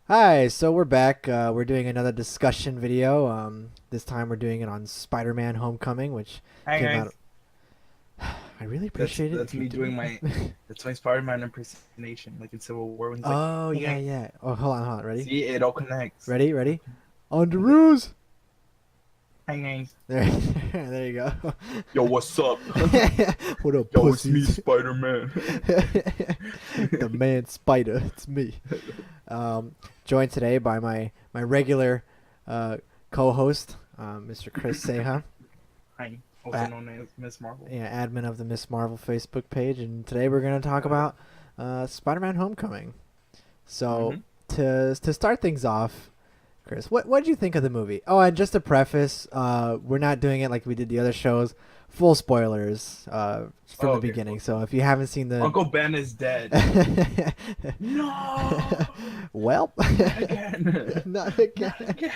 Hi, so we're back. We're doing another discussion video. This time we're doing it on Spider-Man: Homecoming, which Hi came out. guys, I really that's appreciate it that's if you me do doing my it. that's my Spider-Man impersonation, like in Civil War when he's like, Oh "Hey, yeah, hey." yeah. Oh, hold on. Ready, See, it all connects. ready. On the Okay. roof. Hi guys. There, there you go. Yo, what's up? What up, Yo, it's me, pussies? Spider-Man. The man Spider. It's me. Um, Joined today by my regular uh, co-host, Mr. Chris Seha. Hi, also known as Miss Marvel. Yeah, admin of the Miss Marvel Facebook page, and today we're going to talk about Spider-Man: Homecoming. So Mm-hmm. to start things off, Chris, what did you think of the movie? Oh, and just to preface, we're not doing it like we did the other shows. Full spoilers from Oh, the okay. beginning. Well, So if you haven't seen the Uncle Ben is dead. No, well, not again. not Not again. again.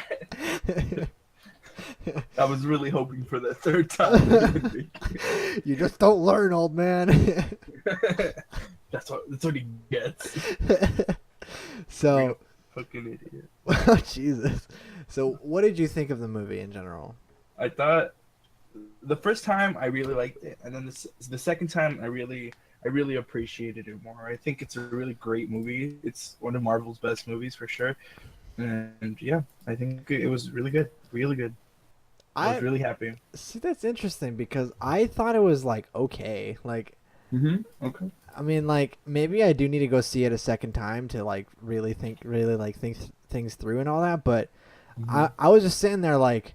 I was really hoping for the third time they would make You just don't learn, old man. it. That's what he gets. Real So, fucking idiot. oh, Jesus. So, what did you think of the movie in general? I thought the first time I really liked it, and then the second time I really appreciated it more. I think it's a really great movie. It's one of Marvel's best movies for sure. And yeah, I think it was really good, really good. I was I really happy. see that's interesting because I thought it was like okay. Like, Okay. I mean, like maybe I do need to go see it a second time to like really like think things through and all that. But hmm I was just sitting there like,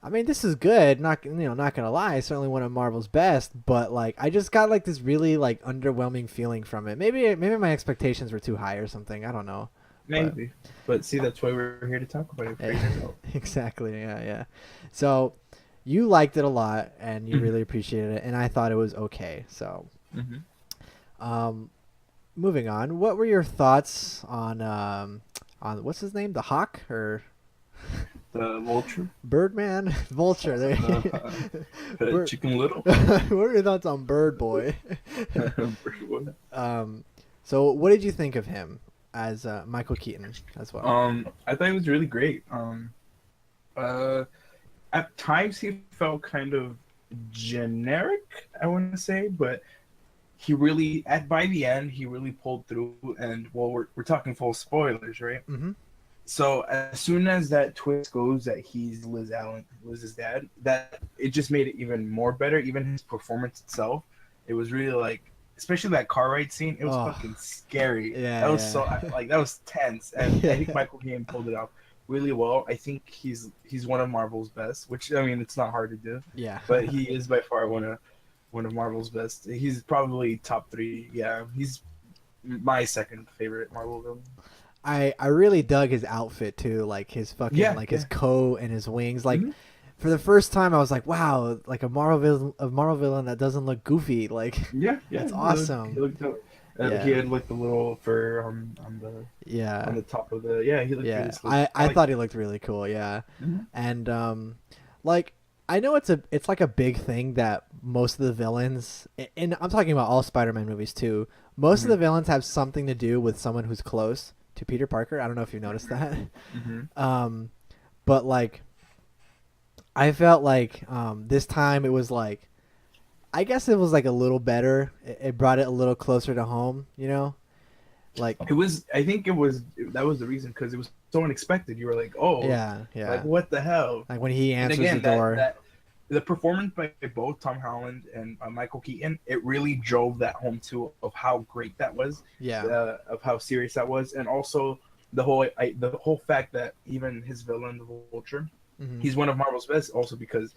I mean, this is good. Not gonna lie, certainly one of Marvel's best. But like, I just got like this really like underwhelming feeling from it. Maybe my expectations were too high or something. I don't know, but Maybe, but see, that's why we're here to talk about it. Praise yourself. exactly, yeah. So you liked it a lot and you really appreciated it, and I thought it was okay. So, hmm um, moving on, what were your thoughts on what's his name, the Hawk or The Vulture, Birdman, Vulture? There, Bird. Chicken Little. What were your thoughts on Bird Boy? um, so what did you think of him as Michael Keaton as well? I thought it was really great. Uh, at times he felt kind of generic, I want to say, but he really, at by the end, he really pulled through. And well, we're talking full spoilers, right? Mm-hmm. So as soon as that twist goes that he's Liz's dad, that it just made it even more better. Even his performance itself, it was really like, especially that car ride scene. It was Oh, fucking scary. That was yeah, so like that was tense, and I think yeah. Michael Caine pulled it off really well. I think he's one of Marvel's best, which I mean it's not hard to do, Yeah. but he is by far one of Marvel's best. He's probably top three. Yeah, he's my second favorite Marvel villain. I really dug his outfit too, like his fucking Yeah, like his yeah. coat and his wings. Like hmm for the first time, I was like, wow, like a Marvel villain that doesn't look goofy. Like Yeah, yeah. that's He awesome. looked dope. He Yeah, had like the little fur on yeah, the top of the. Yeah, he looked really yeah. slick. I I like thought he that. looked really cool. Yeah, hmm and like I know it's like a big thing that most of the villains, and I'm talking about all Spider-Man movies too. Most of hmm the villains have something to do with someone who's close to Peter Parker. I don't know if you noticed that. hmm um, but like I felt like this time it was like I guess it was like a little better. It brought it a little closer to home, you know? Like It was. I think it was. That was the reason because it was so unexpected. You were like, oh, yeah, like yeah. what the hell? Like when he And answers the again, door. that the performance by both Tom Holland and Michael Keaton, it really drove that home too of how great that was, Yeah. of how serious that was, and also the whole fact that even his villain, the Vulture, Hmm. he's one of Marvel's best, also because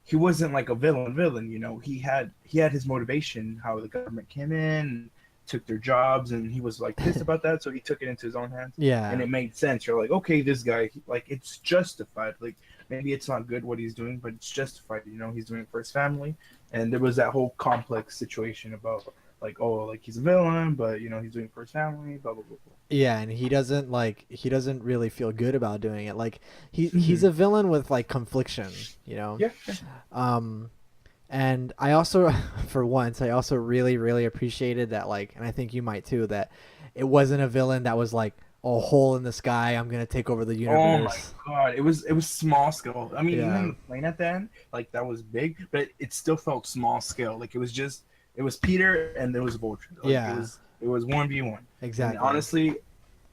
he wasn't like a villain. He had his motivation, how the government came in, took their jobs, and he was like pissed about that, so he took it into his own hands, and Yeah. it made sense. You're like, okay, this guy, like, it's justified. Like, maybe it's not good what he's doing, but it's justified. He's doing it for his family, and there was that whole complex situation about like, oh, like he's a villain, but he's doing it for his family, blah blah blah Yeah, and he doesn't really feel good about doing it. Like he's blah. a villain with like confliction, you know? Yeah, yeah. Um and I also for once I also really appreciated that, like, and I think you might too, that it wasn't a villain that was like a hole in the sky. I'm gonna take over the Oh my universe. god, it was small scale. I mean, even Yeah, the plane at the end, like that was big, but it still felt small scale. Like it was Peter and there was Vulture. Like yeah, it was 1v1. And exactly. honestly,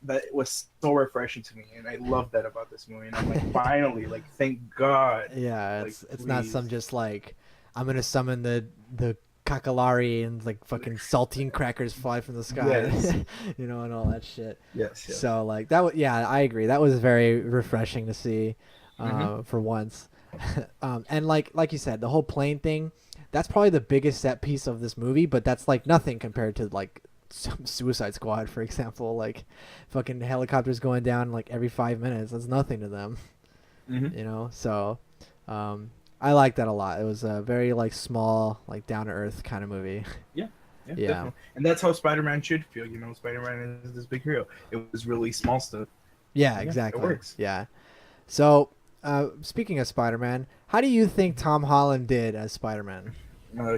that was so refreshing to me, and I love that about this movie. And I'm like, finally, like, thank God, Yeah, like, it's not please, some just like I'm gonna summon the Kakalari and like fucking saltine crackers fly from the sky, yes, and all that shit. yes, yes. So like that was yeah, I agree. That was very refreshing to see, Mm-hmm. for once. And like you said, the whole plane thing, that's probably the biggest set piece of this movie, but that's like nothing compared to like some Suicide Squad, for example. Like fucking helicopters going down like every 5 minutes. That's nothing to them, Mm-hmm. So, um, I like that a lot. It was a very like small, like down to earth kind of movie. Yeah, yeah, Yeah, definitely. And that's how Spider-Man should feel. Spider-Man is this big hero. It was really small stuff. yeah, Yeah, it exactly. works. Yeah. So, speaking of Spider-Man, how do you think Tom Holland did as Spider-Man?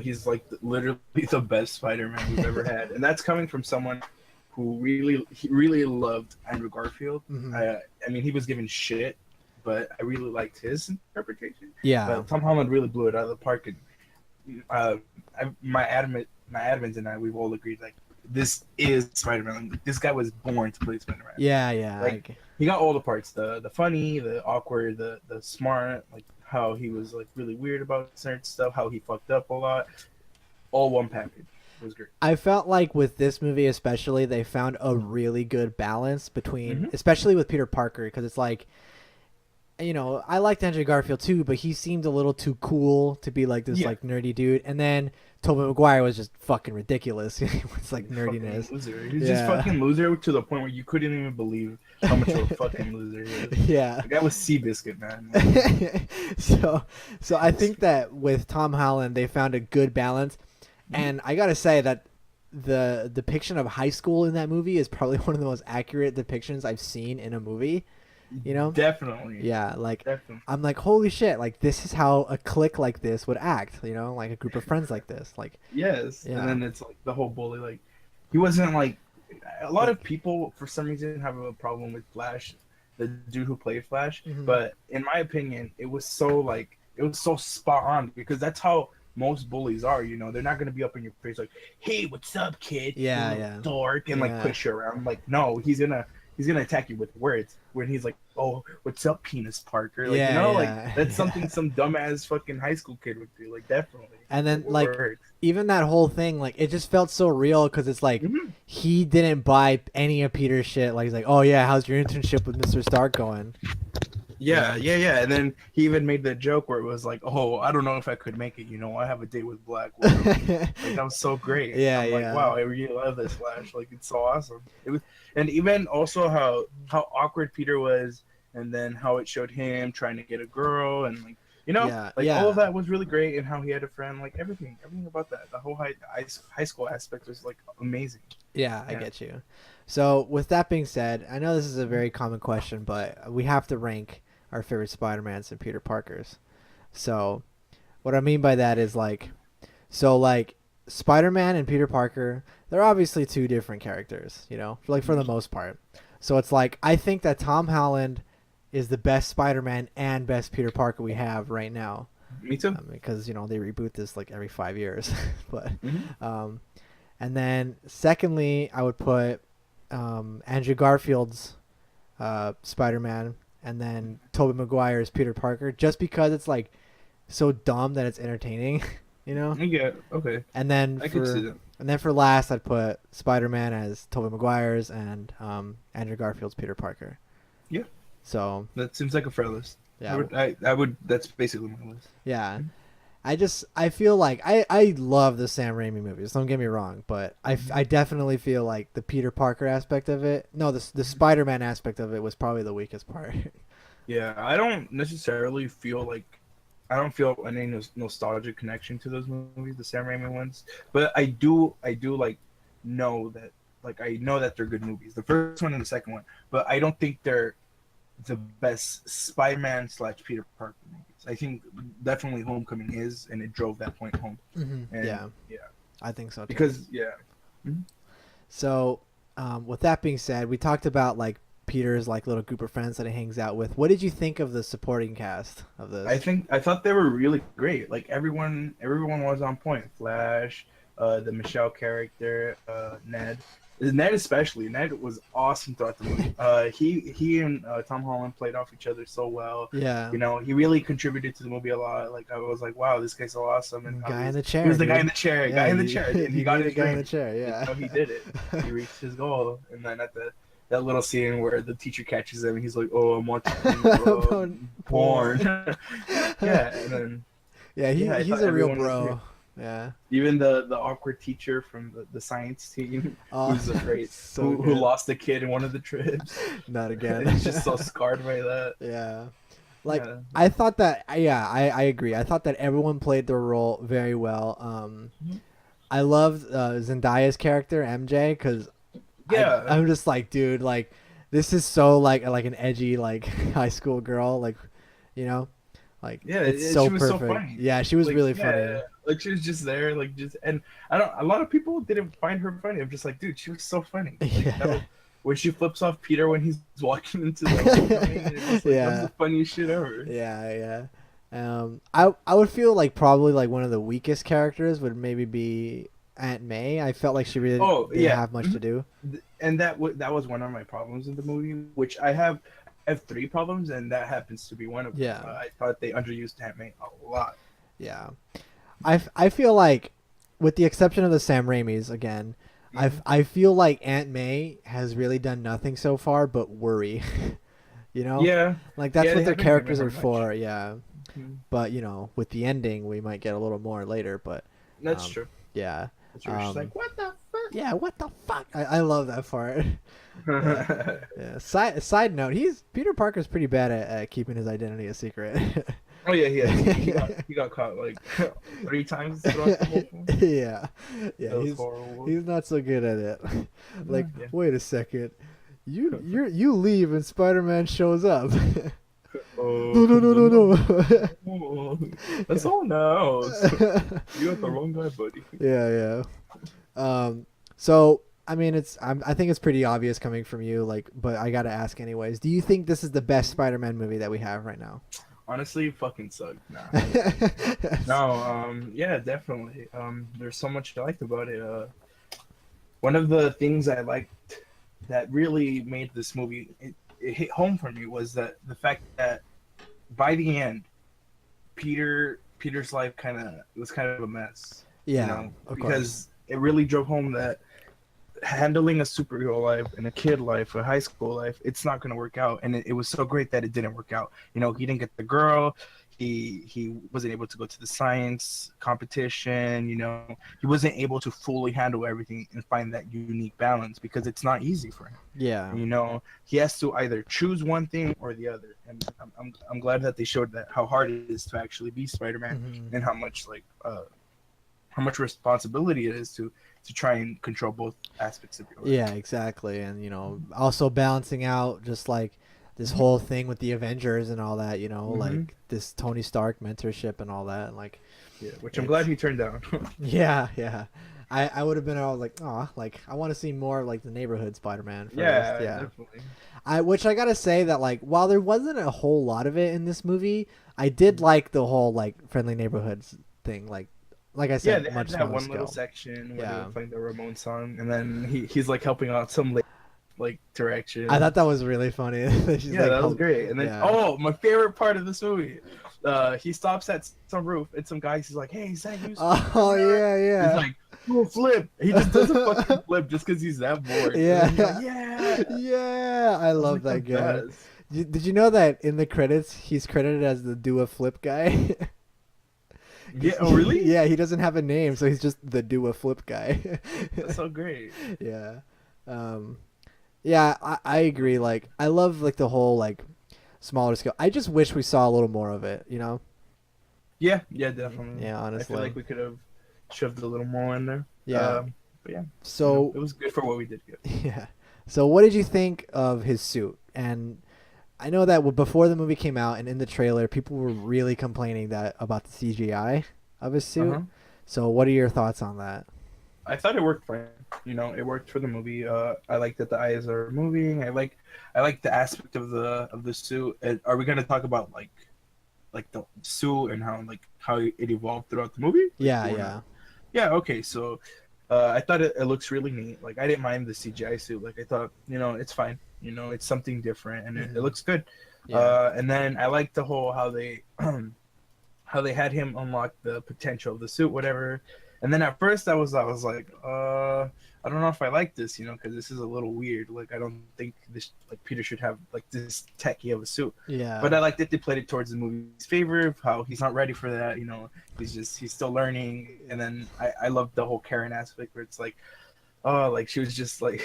He's like literally the best Spider-Man we've ever had, and that's coming from someone who he really loved Andrew Garfield. Hmm. I mean, he was given shit, but I really liked his interpretation. Yeah. But Tom Holland really blew it out of the park, and my admins and I, we've all agreed like this is Spider-Man. Like, this guy was born to play Spider-Man. Yeah, yeah. Like he got all the parts: the funny, the awkward, the smart. Like how he was like really weird about certain stuff, how he fucked up a lot. All one package. It was great. I felt like with this movie especially, they found a really good balance between, Mm-hmm. especially with Peter Parker, because it's like I liked Andrew Garfield too, but he seemed a little too cool to be like this Yeah. like nerdy dude. And then Tobey Maguire was just fucking ridiculous. It's like Fucking nerdiness. loser. He's just Yeah. fucking loser to the point where you couldn't even believe how much of a fucking loser he is. Yeah. The guy was Seabiscuit, man. so so I think that with Tom Holland they found a good balance. And I gotta say that the depiction of high school in that movie is probably one of the most accurate depictions I've seen in a movie. You know? Definitely. Yeah, like Definitely. I'm like, holy shit, like this is how a clique like this would act, like a group of friends like this. Like, Yes. And yeah. then it's like the whole bully. Like, he wasn't like. A lot of Like, people, for some reason, have a problem with Flash, the dude who played Flash. mhm. But in my opinion, it was so like. It was so spot on because that's how most bullies are. They're not going to be up in your face like, hey, what's up, kid? You Yeah, little yeah. dork. And like Yeah. push you around. Like, no, he's gonna attack you with words when he's like, "Oh, what's up, penis Parker?" Like, Yeah, like yeah. that's Yeah. something some dumbass fucking high school kid would do. Like, definitely. And then It like works. even that whole thing, like it just felt so real because it's like Mhm. he didn't buy any of Peter's shit. Like he's like, oh yeah, how's your internship with Mr. Stark going? Yeah. And then he even made the joke where it was like, "Oh, I don't know if I could make it. I have a date with Black Widow." Like that was so great. Yeah, I'm like, yeah. wow, I really love this Flash. Like it's so awesome. It was, and even also how awkward Peter was, and then how it showed him trying to get a girl, and Yeah, like all of yeah. that was really great, and how he had a friend, like everything about that, the whole high school aspect was like amazing. Yeah, I Yeah. get you. So, with that being said, I know this is a very common question, but we have to rank our favorite Spider-Mans and Peter Parkers. So, what I mean by that is like Spider-Man and Peter Parker, they're obviously two different characters, like for the most part. So, it's like I think that Tom Holland is the best Spider-Man and best Peter Parker we have right now. Me too. Because, they reboot this like every 5 years. but Hmm. um and then secondly, I would put Andrew Garfield's Spider-Man, and then Tobey Maguire's Peter Parker, just because it's like so dumb that it's entertaining, you know. Yeah. Okay. And then I could see that. for last, I'd put Spider-Man as Tobey Maguire's and Andrew Garfield's Peter Parker. Yeah. So That seems like a fair list. yeah, I would. That's basically my list. yeah. I feel like I love the Sam Raimi movies. Don't get me wrong, but I definitely feel like the Peter Parker aspect of it. No, the Spider-Man aspect of it was probably the weakest part. Yeah, I don't necessarily feel like I don't feel any nostalgic connection to those movies, the Sam Raimi ones. But I do like know that I know that they're good movies. The first one and the second one, but I don't think they're the best Spider-Man / Peter Parker movies. I think definitely Homecoming is, and it drove that point home. Hmm. And Yeah, yeah, I think so too. because yeah. Mhm. So, With that being said, we talked about like Peter's like little group of friends that he hangs out with. What did you think of the supporting cast of this? I thought they were really great. Like everyone was on point. Flash, the Michelle character, Ned especially. Ned was awesome throughout the movie. He and Tom Holland played off each other so well. Yeah. You know, he really contributed to the movie a lot. Like I was like, wow, this guy's so awesome. And Guy in the chair. He was the dude. guy in the chair. Yeah, guy in the chair. And he got his guy in dream. the chair. Yeah. You know, he did it. He reached his goal. And then at that little scene where the teacher catches him, and he's like, "Oh, I'm watching porn." Yeah, and then he's a real bro. Yeah. Even the awkward teacher from the science team who's afraid, who lost a kid in one of the trips. Not again. He's just so scarred by that. Yeah. Like I thought that I agree. I thought that everyone played their role very well. I loved Zendaya's character MJ because I'm just like, dude, like this is so like an edgy like high school girl, like, you know, like it's so she was perfect. So funny. Yeah, she was like, really funny. Like she was just there, like just, and a lot of people didn't find her funny. I'm just like, dude, she was so funny. Like, when she flips off Peter when he's walking into the that's the funniest shit ever. Yeah. I would feel like probably like one of the weakest characters would maybe be Aunt May. I felt like she really didn't have much to do. And that was one of my problems in the movie, which I have 3 problems, and that happens to be one of them. Yeah. I thought they underused Aunt May a lot. Yeah. I feel like, with the exception of the Sam Raimis, again, I feel like Aunt May has really done nothing so far but worry. You know? Yeah. Like, that's what their characters are for, yeah. Mm-hmm. But, you know, with the ending, we might get a little more later, but... That's true. Yeah. That's true. She's like, what the fuck? Yeah, what the fuck? I love that part. Yeah. Side note, Peter Parker's pretty bad at keeping his identity a secret. Oh yeah, he got caught like 3 times throughout the whole film. Yeah, he's not so good at it. Like, wait a second, you leave and Spider-Man shows up. No. That's all now. You got the wrong guy, buddy. Yeah. So I mean, I think it's pretty obvious coming from you, like, but I gotta ask anyways. Do you think this is the best Spider-Man movie that we have right now? Honestly, fucking sucked. Nah. No, yeah, definitely. There's so much I liked about it. One of the things I liked that really made this movie it hit home for me was that the fact that by the end, Peter's life was kind of a mess. Yeah, you know, because course. It really drove home that handling a superhero life and a kid life, a high school life, it's not going to work out. And it was so great that it didn't work out. You know, he didn't get the girl. He wasn't able to go to the science competition. You know, he wasn't able to fully handle everything and find that unique balance because it's not easy for him. Yeah. You know, he has to either choose one thing or the other. And I'm glad that they showed that how hard it is to actually be Spider-Man and how much responsibility it is to try and control both aspects of your life. Yeah, exactly. And, you know, also balancing out just like this whole thing with the Avengers and all that, you know, like this Tony Stark mentorship and all that. And like, yeah, which I'm glad he turned down. Yeah. I would have been all like, oh, like I want to see more of like the neighborhood Spider-Man first. Yeah, definitely. Which I gotta say that like while there wasn't a whole lot of it in this movie, I did like the whole like friendly neighborhoods thing. Like I said, they had much that one scale. little section where they were playing the Ramones song, and then he's like helping out some like direction. I thought that was really funny. That was great. And then my favorite part of this movie, he stops at some roof, and some guy he's like, "Hey, is that you?" Oh yeah. He's like, "Oh, flip!" He just does a fucking flip just because he's that bored. Yeah. I love that guy. Did you know that in the credits he's credited as the do a flip guy? Yeah. Oh, really? Yeah, he doesn't have a name, so he's just the do a flip guy. That's so great. Yeah. Yeah, I agree. Like, I love like the whole like smaller scale. I just wish we saw a little more of it. You know? Yeah, definitely. Yeah, honestly, I feel like we could have shoved a little more in there. Yeah. But yeah. So it was good for what we did get. Yeah. So what did you think of his suit? And I know that before the movie came out and in the trailer, people were really complaining about the CGI of his suit. So what are your thoughts on that? I thought it worked fine. You know, it worked for the movie. I like that the eyes are moving. I like the aspect of the suit. Are we gonna talk about like the suit and how it evolved throughout the movie? Like, Yeah, you wanna? yeah. Yeah. Okay. So, I thought it looks really neat. Like I didn't mind the CGI suit. Like I thought, it's fine. It's something different and it Hmm. looks good. Yeah. And then I like the whole how they how they had him unlock the potential of the suit, whatever. And then at first I was like, I don't know if I like this, because this is a little weird. Like I don't think this like Peter should have like this techie of a suit. But Yeah. I like that they played it towards the movie's favor of how he's not ready for that. He's still learning. And then I love the whole Karen aspect where it's like, oh, like she was just like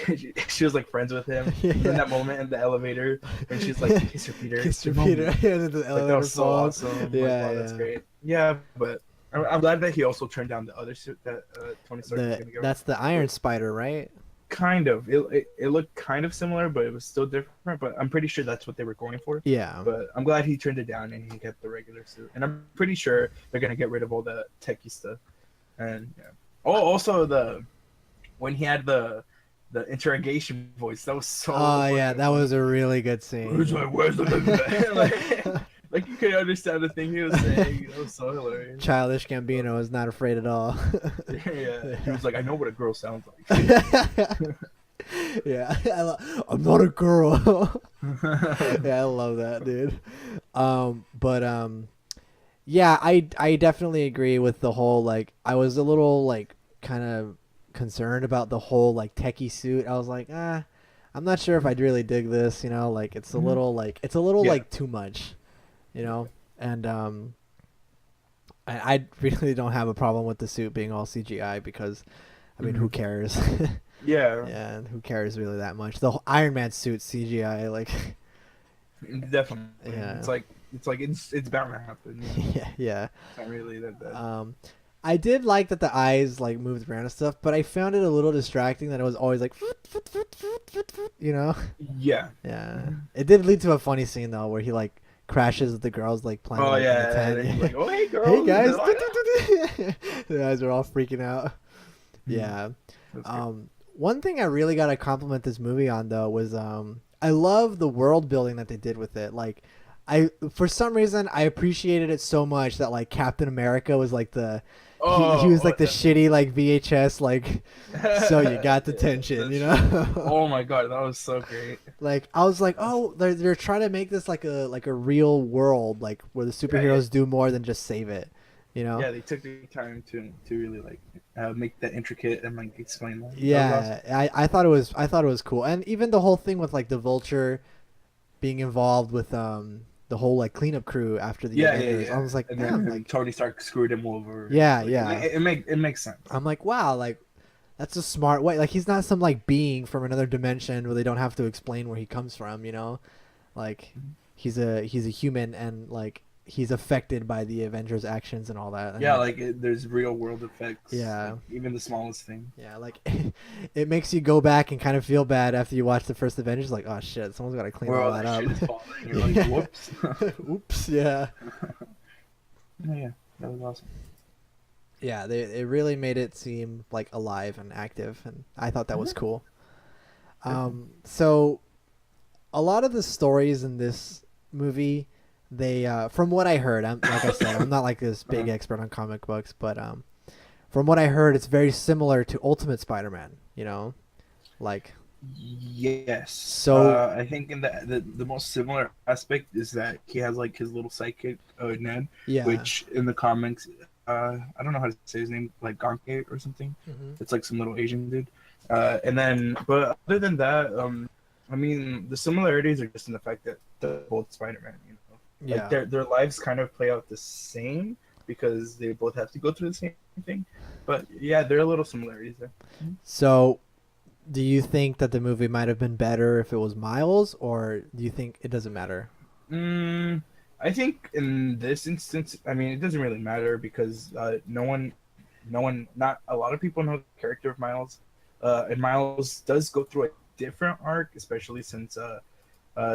she was like friends with him. And then Yeah. that moment in the elevator when she's like, "Kiss her, Peter, Kiss it's your your Peter. moment." And then the Like that elevator was so falls. awesome. Like Yeah, wow, that's yeah. great. Yeah, but I'm glad that he also turned down the other suit that Tony Stark was gonna give him. That's the Iron Spider, right? Kind of. It looked kind of similar, but it was still different. But I'm pretty sure that's what they were going for. Yeah. But I'm glad he turned it down and he kept the regular suit. And I'm pretty sure they're gonna get rid of all the techie stuff. And yeah. Oh, also the when he had the interrogation voice, that was so Oh funny. yeah, that was a really good Where's scene. my where's the like you could understand the thing he was saying. That was so hilarious. Childish Gambino is not afraid at all. Yeah, he was like, I know what a girl sounds like. Yeah, I'm not a girl. Yeah, I love that, dude. But yeah, I definitely agree with the whole like I was a little like kind of concerned about the whole like techie suit. I was like, I'm not sure if I'd really dig this. Like it's a little Yeah. like too much. And I really don't have a problem with the suit being all CGI because, I mean, who cares? Yeah, Yeah, and who cares really that much? The whole Iron Man suit CGI, like, definitely. yeah, It's bound to happen. yeah, yeah. It's not really that bad. I did like that the eyes like moved around and stuff, but I found it a little distracting that it was always like, you know? Yeah. Yeah. It did lead to a funny scene though, where he like crashes with the girls like playing Oh like, in the yeah. tent. And he's like, oh hey girl. Hey guys, the guys are all freaking out. Yeah. One thing I really got to compliment this movie on though was I love the world building that they did with it. Like for some reason I appreciated it so much that like Captain America was like he was like the shitty like VHS like so you got the tension, you know? Oh my god, that was so great. Like I was like, oh, they're trying to make this like a real world like where the superheroes do more than just save it, you know? Yeah, they took the time to really like make that intricate and like explain that. Yeah, I thought it was cool, and even the whole thing with like the Vulture being involved with the whole like cleanup crew after the Avengers. I was like, and damn, then like Tony Stark screwed him over. Yeah, like, yeah. It makes sense. I'm like, wow, like that's a smart way. Like he's not some like being from another dimension where they don't have to explain where he comes from, you know? Like he's a human and like he's affected by the Avengers' actions and all that. And Yeah, like there's real world effects. Yeah. Like, even the smallest thing. Yeah, like it makes you go back and kind of feel bad after you watch the first Avengers. Like, oh shit, someone's got to clean all that up. Shit is falling. You're like, whoops. Oops. Yeah. Yeah, that was awesome. Yeah, it really made it seem like alive and active, and I thought that was cool. So a lot of the stories in this movie, they from what I heard, like I said, I'm not like this big expert on comic books, but from what I heard, it's very similar to Ultimate Spider-Man. You know, like Yes. So- I think in the most similar aspect is that he has like his little sidekick Ned, yeah, which in the comics, I don't know how to say his name, like Gonke or something. Mhm. It's like some little Asian dude. And then, but other than that, I mean, the similarities are just in the fact that they're both Spider-Man. You know, like yeah. their lives kind of play out the same because they both have to go through the same thing. But yeah, there are little similarities there. So, do you think that the movie might have been better if it was Miles, or do you think it doesn't matter? I think in this instance, I mean, it doesn't really matter because not a lot of people know the character of Miles, and Miles does go through a different arc, especially since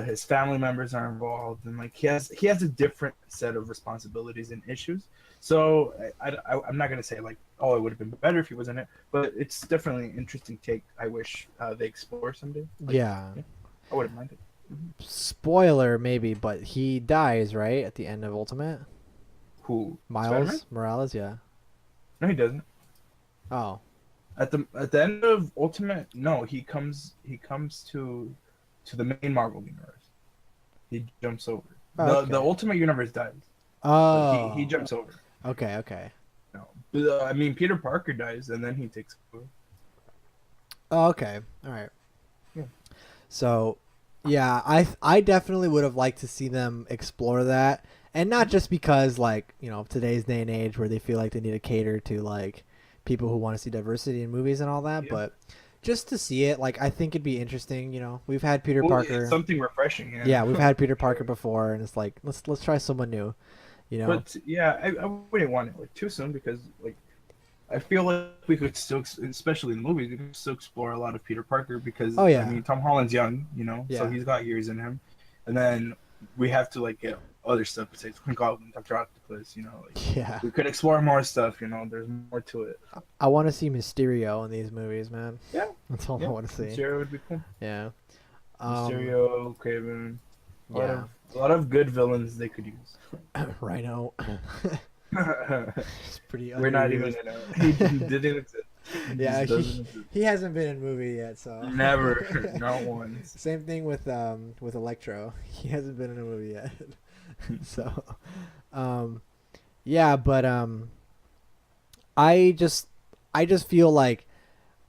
his family members are involved, and like he has a different set of responsibilities and issues. So I'm not gonna say like, oh, it would have been better if he was in it. But it's definitely an interesting take. I wish they explore someday. Like, Yeah. yeah, I wouldn't mind it. Spoiler maybe, but he dies right at the end of Ultimate. Who? Spider-Man? Miles Morales, yeah. No, he doesn't. Oh, At the end of Ultimate, no, he comes to the main Marvel universe. He jumps over. oh The okay. Ultimate universe dies, but he Oh, jumps over. okay, okay. No, but, I mean Peter Parker dies and then he takes over. Oh, okay. All right. Yeah. So, yeah, I definitely would have liked to see them explore that, and not just because like today's day and age where they feel like they need to cater to like people who want to see diversity in movies and all that, Yeah. but just to see it, like I think it'd be interesting. We've had Peter Well, it's Parker. something refreshing. Yeah. Yeah, we've had Peter Parker Sure. before, and it's like let's try someone new. You know. But yeah, I wouldn't want it like too soon because like I feel like we could still, especially in movies, we could still explore a lot of Peter Parker because Oh I yeah. mean Tom Holland's young, so Yeah. he's got years in him, and then we have to like get other stuff besides Green Goblin, Doctor Octopus, like Yeah. we could explore more stuff, there's more to it. I want to see Mysterio in these movies, man. Yeah, That's all I yeah, want to see. Mysterio would be cool. Yeah. Mysterio, Craven, Yeah. a lot of good villains they could use. Rhino. It's pretty. We're not even underused. gonna. He didn't exist. He Yeah, just doesn't exist. he hasn't been in a movie yet, so. Never, not once. Same thing with Electro. He hasn't been in a movie yet. So, um, yeah, but I just feel like,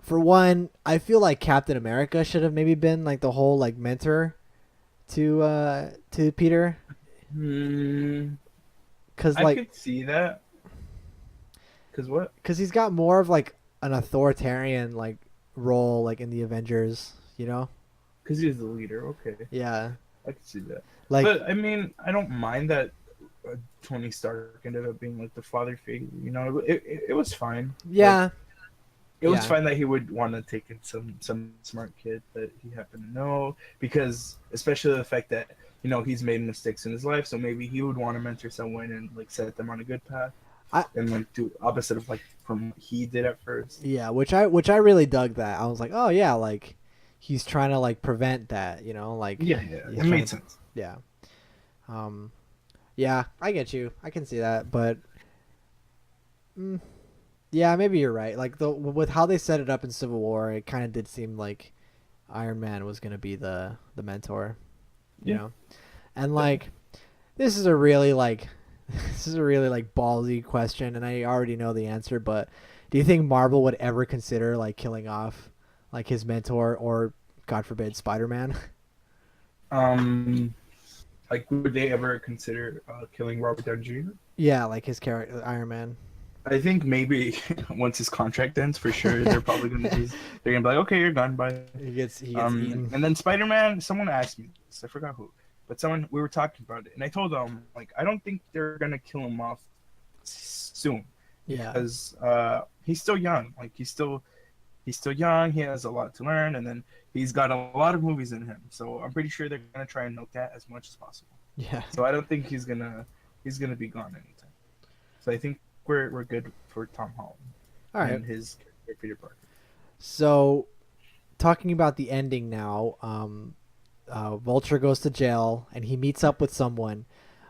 for one, I feel like Captain America should have maybe been like the whole like mentor to Peter, Hmm. cause I like could see that. Cause what? cause he's got more of like an authoritarian like role like in the Avengers, you know? Cause he's the leader. Okay, Yeah, I could see that. like But I mean, I don't mind that Tony Stark ended up being like the father figure. It was fine. yeah, Like, it was Yeah. fine that he would want to take in some smart kid that he happened to know, because especially the fact that he's made mistakes in his life, so maybe he would want to mentor someone and like set them on a good path, I- and like do opposite of like from what he did at first. yeah, which I really dug that. I was like, oh yeah, like he's trying to like prevent that, like Yeah, he's it trying made to- sense. Yeah. Yeah, I get you. I can see that, but yeah, maybe you're right. Like with how they set it up in Civil War, it kind of did seem like Iron Man was gonna be the mentor, you Yeah. know. And like, this is a really like, this is a really like ballsy question, and I already know the answer. But do you think Marvel would ever consider like killing off like his mentor, or God forbid, Spider-Man? Like, would they ever consider killing Robert Downey Jr.? Yeah, like his character, Iron Man. I think maybe once his contract ends, for sure, they're probably they're gonna be like, okay, you're done, bye. He gets eaten. And then Spider-Man, someone asked me this, I forgot who, but we were talking about it, and I told them like I don't think they're gonna kill him off soon, Yeah. because he's still young. Like he's still young. He has a lot to learn, and then he's got a lot of movies in him. So I'm pretty sure they're gonna try and milk that as much as possible. Yeah. So I don't think he's gonna be gone anytime. So I think we're good for Tom Holland All right. and his character Peter Parker. So, talking about the ending now, Vulture goes to jail and he meets up with someone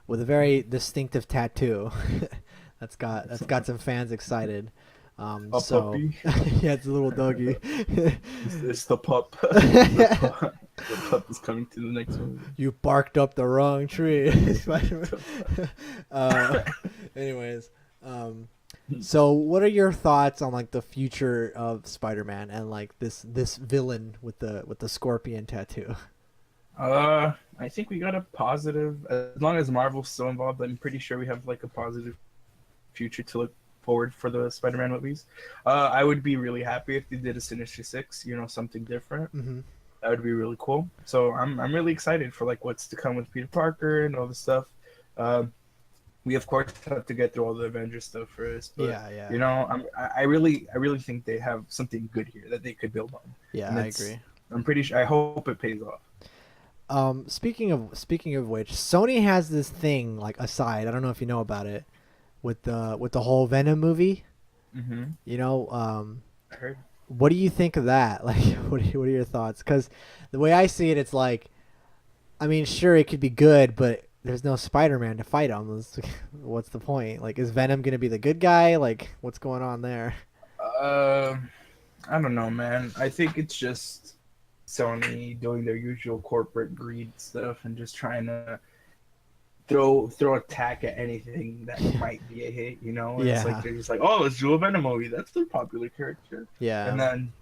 with a very distinctive tattoo. that's got some fans excited. A So puppy. yeah, it's a little doggy. It's the pup. The pup is coming to the next one. You barked up the wrong tree. Anyways, so what are your thoughts on like the future of Spider-Man and like this villain with the scorpion tattoo? I think we got a positive. As long as Marvel's still involved, I'm pretty sure we have like a positive future to look forward for the Spider-Man movies. I would be really happy if they did a Sinister Six, something different. Mm-hmm. That would be really cool. So I'm really excited for like what's to come with Peter Parker and all this stuff. We of course have to get through all the Avengers stuff first. But, Yeah. I really really think they have something good here that they could build on. Yeah, And I agree. I'm pretty sure. I hope it pays off. Speaking of which, Sony has this thing like aside. I don't know if you know about it, with the whole Venom movie. Mm-hmm. You know, I heard. what do you think of that? Like, what are your thoughts? Because the way I see it, it's like, I mean, sure, it could be good, but there's no Spider-Man to fight him. What's the point? Like, is Venom gonna be the good guy? Like, what's going on there? Uh, I don't know, man. I think it's just Sony doing their usual corporate greed stuff and just trying to throw a tack at anything that might be a hit, you know? And it's like Yeah, they're just like, oh, let's do a Venom movie. That's the popular character. yeah, And then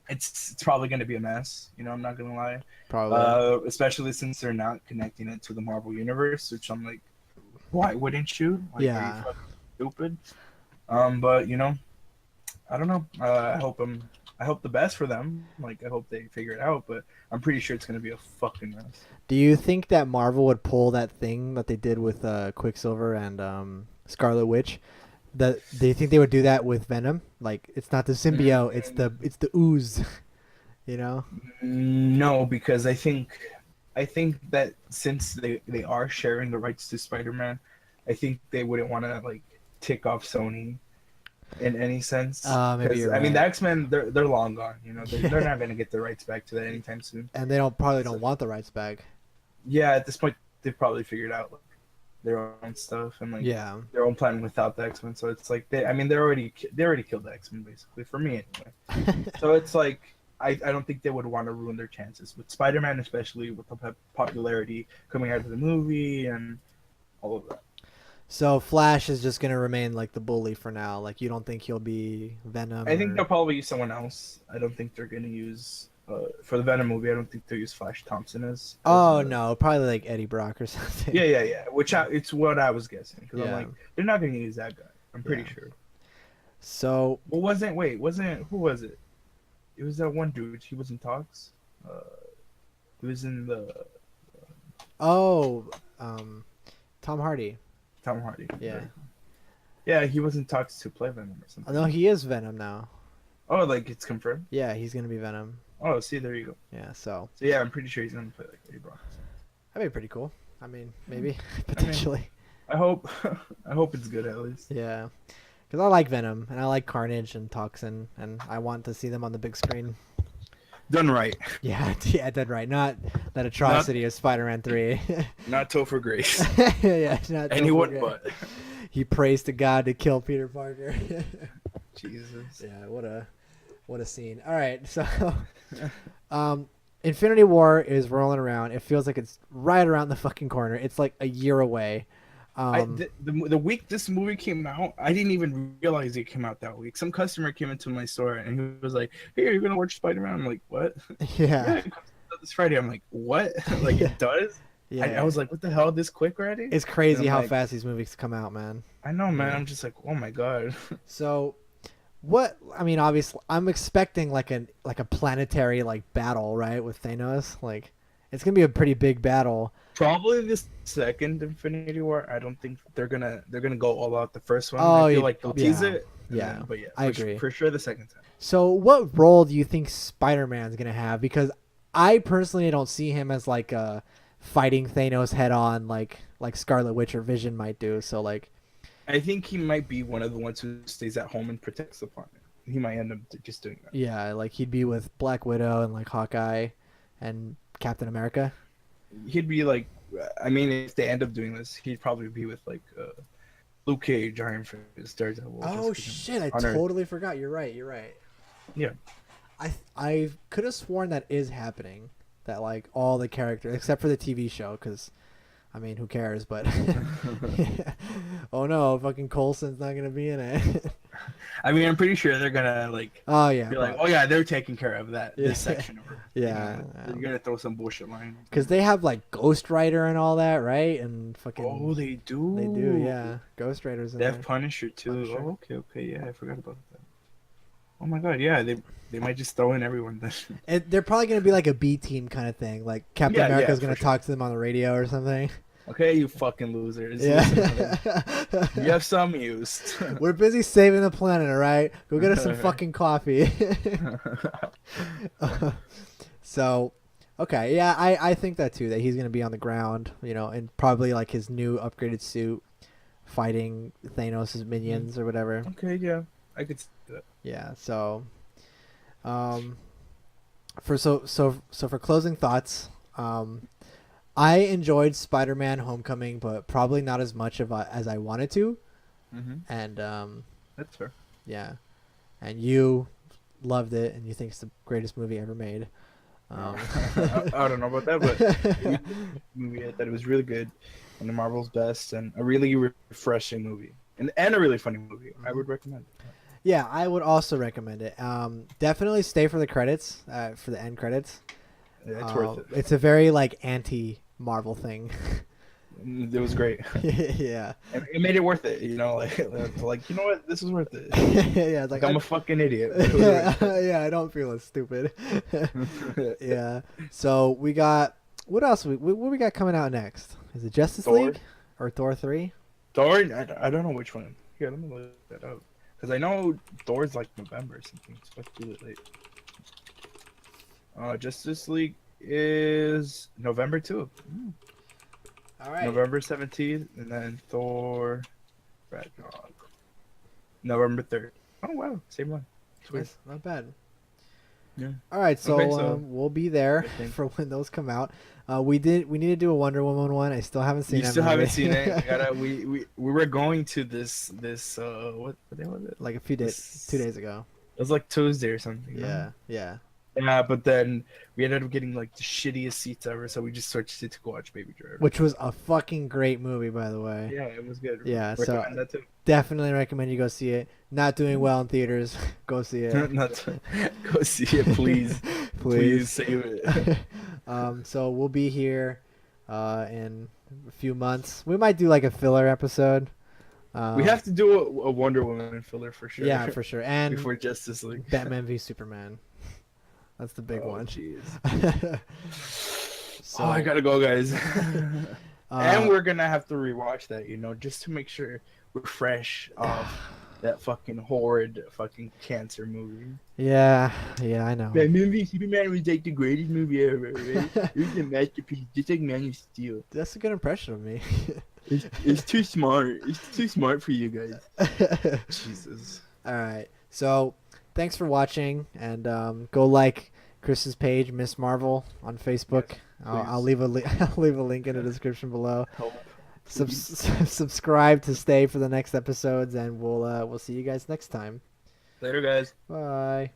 it's probably gonna be a mess, you know, I'm not gonna lie. probably. Especially since they're not connecting it to the Marvel universe, which I'm like, why wouldn't you? Like, are you Yeah. fucking stupid? But you know, I don't know. I hope the best for them. Like, I hope they figure it out. But I'm pretty sure it's gonna be a fucking mess. Do you think that Marvel would pull that thing that they did with Quicksilver and Scarlet Witch? Do you think they would do that with Venom? Like, it's not the symbiote, it's the ooze. You know? No, because I think that since they are sharing the rights to Spider-Man, I think they wouldn't want to like tick off Sony in any sense. Maybe Because you're I mean, right. the X-Men they're long gone. You know, they're Yeah. not gonna get the rights back to that anytime soon. And they probably So don't want the rights back. yeah, at this point they've probably figured out like their own stuff and like Yeah. their own plan without the X-Men. So it's like I mean, they already killed the X-Men basically for me anyway. So it's like I don't think they would want to ruin their chances with Spider-Man, especially with the popularity coming out of the movie and all of that. So Flash is just gonna remain like the bully for now. Like, you don't think he'll be Venom I think or? they'll probably use someone else. I don't think they're gonna use for the Venom movie. I don't think they'll use Flash Thompson as Oh no, probably like Eddie Brock or something. yeah. It's what I was guessing because I'm Yeah. like they're not gonna use that guy. I'm pretty Yeah. sure. So, Well, wasn't who was it? It was that one dude. He was in talks. Uh, he was in the oh, um, Tom Hardy. Tom Hardy. Yeah. Right? Yeah, he was in talks to play Venom or Oh, something. no, he is Venom now. Oh, like it's confirmed. Yeah, he's gonna be Venom. Oh, see, there you go. Yeah, so So yeah, I'm pretty sure he's gonna play like Eddie Brock. that'd be pretty cool. I mean, maybe I mean, potentially. I hope, I hope it's good at least. Yeah, because I like Venom and I like Carnage and Toxin, and I want to see them on the big screen. Done right, Yeah, yeah, that's right. Not that atrocity of Spider-Man 3. not Topher Grace. Yeah, not Anyone Topher Grace. but. He prays to God to kill Peter Parker. Jesus. Yeah, what a scene. All right, so Infinity War is rolling around. It feels like it's right around the fucking corner. It's like a year away. The week this movie came out, I didn't even realize it came out that week. Some customer came into my store and he was like, "Hey, you're gonna watch Spider-Man?" I'm like, "What?" Yeah, Yeah. it comes out this Friday. I'm like, "What?" Like Yeah. it does. Yeah. I was like, "What the hell? This quick already?" It's And crazy I'm how like, fast these movies come out, man. I know, man. Yeah. I'm just like, "Oh my god." So, what? I mean, obviously, I'm expecting like a planetary like battle, right, with Thanos. Like, it's gonna be a pretty big battle. Probably the second Infinity War. I don't think they're gonna go all out the first one. Oh, I feel like they'll tease yeah. it. Yeah, But yeah, I agree. for sure the second time. So, what role do you think Spider-Man's gonna have? Because I personally don't see him as like fighting Thanos head on, like Scarlet Witch or Vision might do. So, like, I think he might be one of the ones who stays at home and protects the planet. He might end up just doing that. yeah, like he'd be with Black Widow and like Hawkeye and Captain America. He'd be like, I mean, if they end up doing this, he'd probably be with like Luke Cage, Iron Fist, Daredevil. Oh just shit! I on Earth. totally forgot. You're right. You're right. Yeah. I could have sworn that is happening. That like all the characters except for the TV show, because I mean, who cares? But oh no, fucking Coulson's not gonna be in it. I mean, I'm pretty sure they're gonna like Oh yeah, be like, oh yeah, they're taking care of that Yeah. this section. Of it. Yeah, They're gonna throw some bullshit line. because they have like Ghost Rider and all that, right? And fucking Oh, they do. they do, yeah. Ghost Rider's in They there. have Punisher too. Punisher. Oh, okay, yeah, I forgot about that. Oh my god, yeah, they might just throw in everyone then. And they're probably gonna be like a B team kind of thing. Like Captain Yeah, America's for gonna sure. talk to them on the radio or something. Okay, you fucking losers. Listen to Yeah. them. You have some use. We're busy saving the planet, all right? Go get us some fucking coffee. So, okay, yeah, I think that too. That he's gonna be on the ground, and probably like his new upgraded suit, fighting Thanos' minions or whatever. Okay, yeah. I could see that. Yeah. So, um, for closing thoughts, I enjoyed Spider-Man: Homecoming, but probably not as much as I wanted to. Mm-hmm. And That's fair. yeah, and you loved it, and you think it's the greatest movie ever made. I don't know about that, but it was a movie. I thought it was really good, one of Marvel's best, and a really refreshing movie, and a really funny movie. I would recommend it. Yeah, I would also recommend it. Definitely stay for the credits, for the end credits. Yeah, it's worth it. It's a very like anti-Marvel thing. It was great. Yeah. And it made it worth it, you know, like you know what, this is worth it. Yeah, it's like I'm a fucking idiot. Yeah, I don't feel as stupid. Yeah. So we got what else? What we got coming out next? Is it Justice Thor. League or Thor 3? Thor, I don't know which one. Here, let me look that up. Because I know Thor's like November or something. It's supposed to be late. Justice League is November 2. All right. November 17th, and then Thor Ragnarok. November 3rd. Oh, wow. Same one. Sweet. Nice. Not bad. Yeah. All right, so, Okay, so we'll be there I think- for when those come out. We need to do a Wonder Woman one. I still haven't seen You that still movie. haven't seen it. We were going to this what day was it? Like a few days, This- 2 days ago. It was like Tuesday or something. Yeah, right? yeah. Yeah, but then we ended up getting like the shittiest seats ever, so we just switched it to go watch Baby Driver. Which was a fucking great movie, by the way. Yeah, it was good. Yeah, so Recommend that too. definitely recommend you go see it. Not doing well in theaters. Go see it. Go see it, please. Please save it. So we'll be here in a few months. We might do like a filler episode. We have to do a Wonder Woman filler for sure. Yeah, for sure. And before Justice League. Batman v Superman. That's the big Oh, one. jeez. So, Oh, I gotta go, guys. And uh, we're gonna have to rewatch that, you know, just to make sure we're fresh off that fucking horrid fucking cancer movie. yeah, I know. That movie, Superman, was like the greatest movie ever, right? It was a masterpiece, just like Man of Steel. That's a good impression of me. It's too smart. It's too smart for you guys. Jesus. All right. So thanks for watching, and go like Chris's page, Miss Marvel, on Facebook. Yes, I'll please. leave I'll leave a link in the description below. Help. Subscribe to stay for the next episodes, and we'll see you guys next time. Later, guys. Bye.